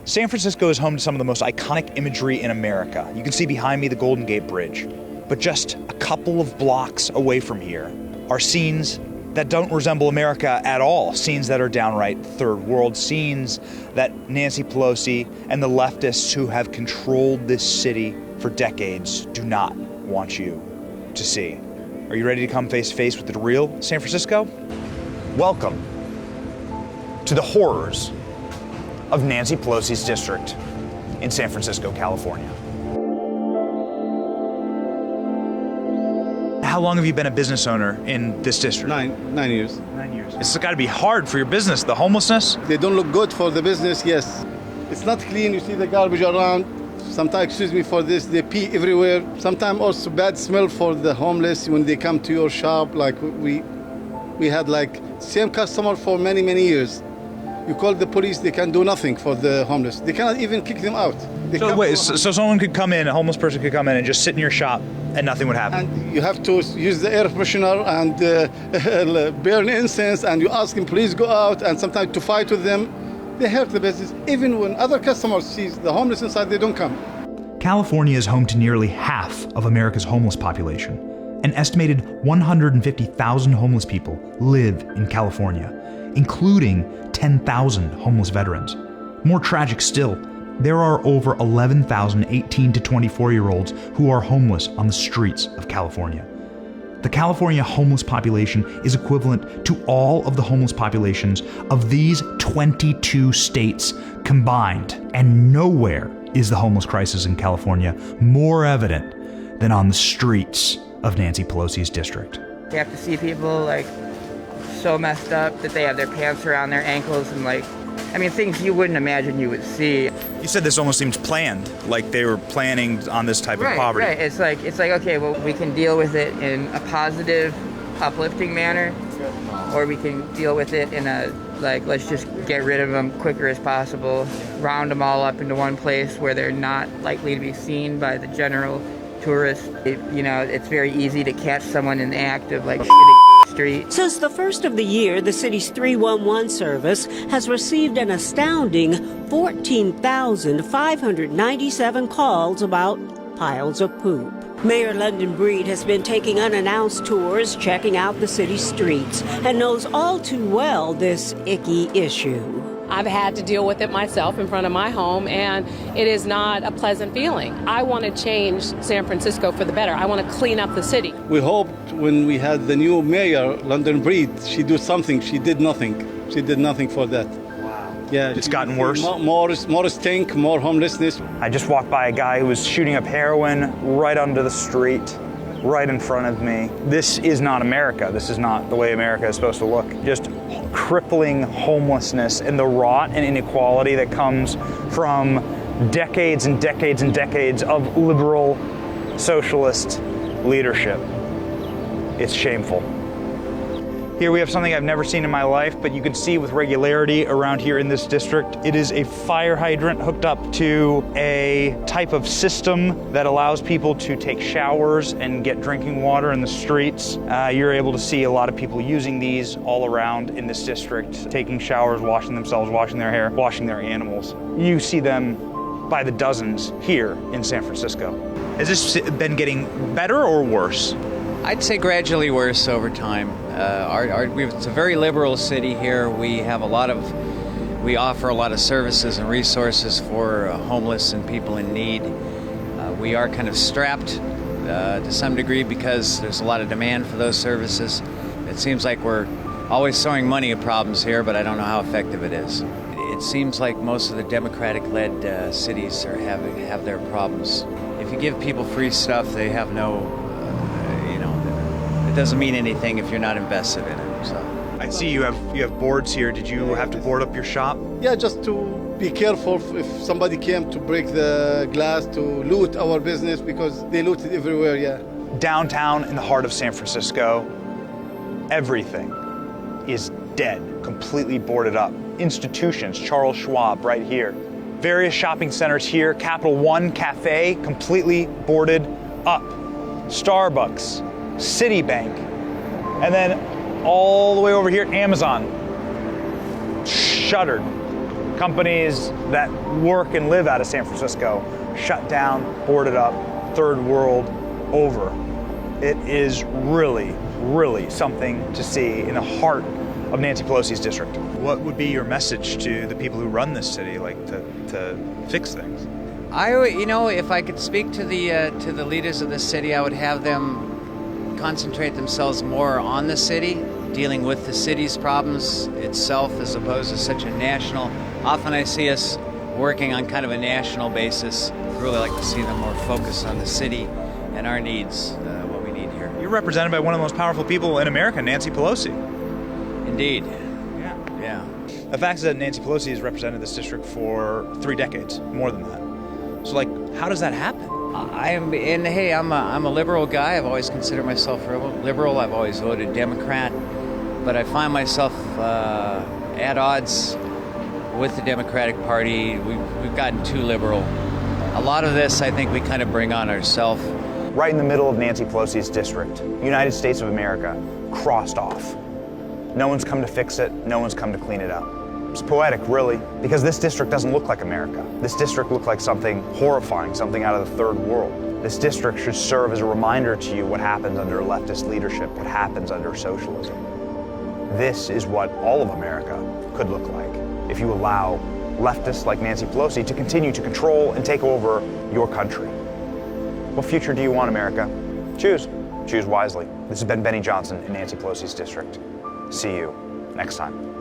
San Francisco is home to some of the most iconic imagery in America. You can see behind me the Golden Gate Bridge. But just a couple of blocks away from here are scenes that don't resemble America at all. Scenes that are downright third world, scenes that Nancy Pelosi and the leftists who have controlled this city for decades do not want you to see. Are you ready to come face to face with the real San Francisco? Welcome to the horrors of Nancy Pelosi's district in San Francisco, California. How long have you been a business owner in this district? 9 years. 9 years. It's got to be hard for your business, the homelessness. They don't look good for the business, yes. It's not clean, you see the garbage around. Sometimes, excuse me for this, they pee everywhere. Sometimes also bad smell for the homeless when they come to your shop. Like we had like same customer for many, many years. You call the police, they can do nothing for the homeless. They cannot even kick them out. So someone could come in, a homeless person could come in and just sit in your shop and nothing would happen? And you have to use the air freshener and burn incense, and you ask them, please go out, and sometimes to fight with them. They hurt the business. Even when other customers see the homeless inside, they don't come. California is home to nearly half of America's homeless population. An estimated 150,000 homeless people live in California, including 10,000 homeless veterans. More tragic still, there are over 11,000 18 to 24-year-olds who are homeless on the streets of California. The California homeless population is equivalent to all of the homeless populations of these 22 states combined, and nowhere is the homeless crisis in California more evident than on the streets of Nancy Pelosi's district. You have to see people like so messed up that they have their pants around their ankles and things you wouldn't imagine you would see. You said this almost seems planned, like they were planning on this type of poverty. Right, it's like, okay, well, we can deal with it in a positive, uplifting manner, or we can deal with it in a, let's just get rid of them quicker as possible, round them all up into one place where they're not likely to be seen by the general tourist. It's very easy to catch someone in the act of shitting street. Since the first of the year, the city's 311 service has received an astounding 14,597 calls about piles of poop. Mayor London Breed has been taking unannounced tours, checking out the city's streets, and knows all too well this icky issue. I've had to deal with it myself in front of my home, and it is not a pleasant feeling. I want to change San Francisco for the better. I want to clean up the city. We hoped when we had the new mayor, London Breed, she do something. She did nothing. She did nothing for that. Wow. Yeah, it's gotten worse. More stink, more homelessness. I just walked by a guy who was shooting up heroin right under the street, right in front of me. This is not America. This is not the way America is supposed to look. Just crippling homelessness and the rot and inequality that comes from decades and decades and decades of liberal socialist leadership. It's shameful. Here we have something I've never seen in my life, but you can see with regularity around here in this district. It is a fire hydrant hooked up to a type of system that allows people to take showers and get drinking water in the streets. You're able to see a lot of people using these all around in this district, taking showers, washing themselves, washing their hair, washing their animals. You see them by the dozens here in San Francisco. Has this been getting better or worse? I'd say gradually worse over time. It's a very liberal city here. We offer a lot of services and resources for homeless and people in need. We are kind of strapped to some degree because there's a lot of demand for those services. It seems like we're always throwing money at problems here, but I don't know how effective it is. It seems like most of the Democratic-led cities have their problems. If you give people free stuff, they have no. It doesn't mean anything if you're not invested in it. So I see you have boards here. Did you have to board up your shop? Yeah, just to be careful if somebody came to break the glass, to loot our business, because they looted everywhere, yeah. Downtown in the heart of San Francisco, everything is dead, completely boarded up. Institutions, Charles Schwab right here. Various shopping centers here, Capital One Cafe, completely boarded up. Starbucks, Citibank, and then all the way over here, Amazon, shuttered. Companies that work and live out of San Francisco shut down, boarded up, third world over. It is really, really something to see in the heart of Nancy Pelosi's district. What would be your message to the people who run this city, like to fix things? If I could speak to the leaders of the city, I would have them concentrate themselves more on the city, dealing with the city's problems itself as opposed to such a national. Often I see us working on kind of a national basis. I'd really like to see them more focused on the city and our needs, what we need here. You're represented by one of the most powerful people in America, Nancy Pelosi. Indeed. Yeah. The fact is that Nancy Pelosi has represented this district for 3 decades, more than that. So, like, how does that happen? I'm a liberal guy. I've always considered myself liberal. I've always voted Democrat, but I find myself at odds with the Democratic Party. We've gotten too liberal. A lot of this, I think, we kind of bring on ourselves. Right in the middle of Nancy Pelosi's district, United States of America, crossed off. No one's come to fix it. No one's come to clean it up. It's poetic, really, because this district doesn't look like America. This district looks like something horrifying, something out of the third world. This district should serve as a reminder to you what happens under leftist leadership, what happens under socialism. This is what all of America could look like if you allow leftists like Nancy Pelosi to continue to control and take over your country. What future do you want, America? Choose. Choose wisely. This has been Benny Johnson in Nancy Pelosi's district. See you next time.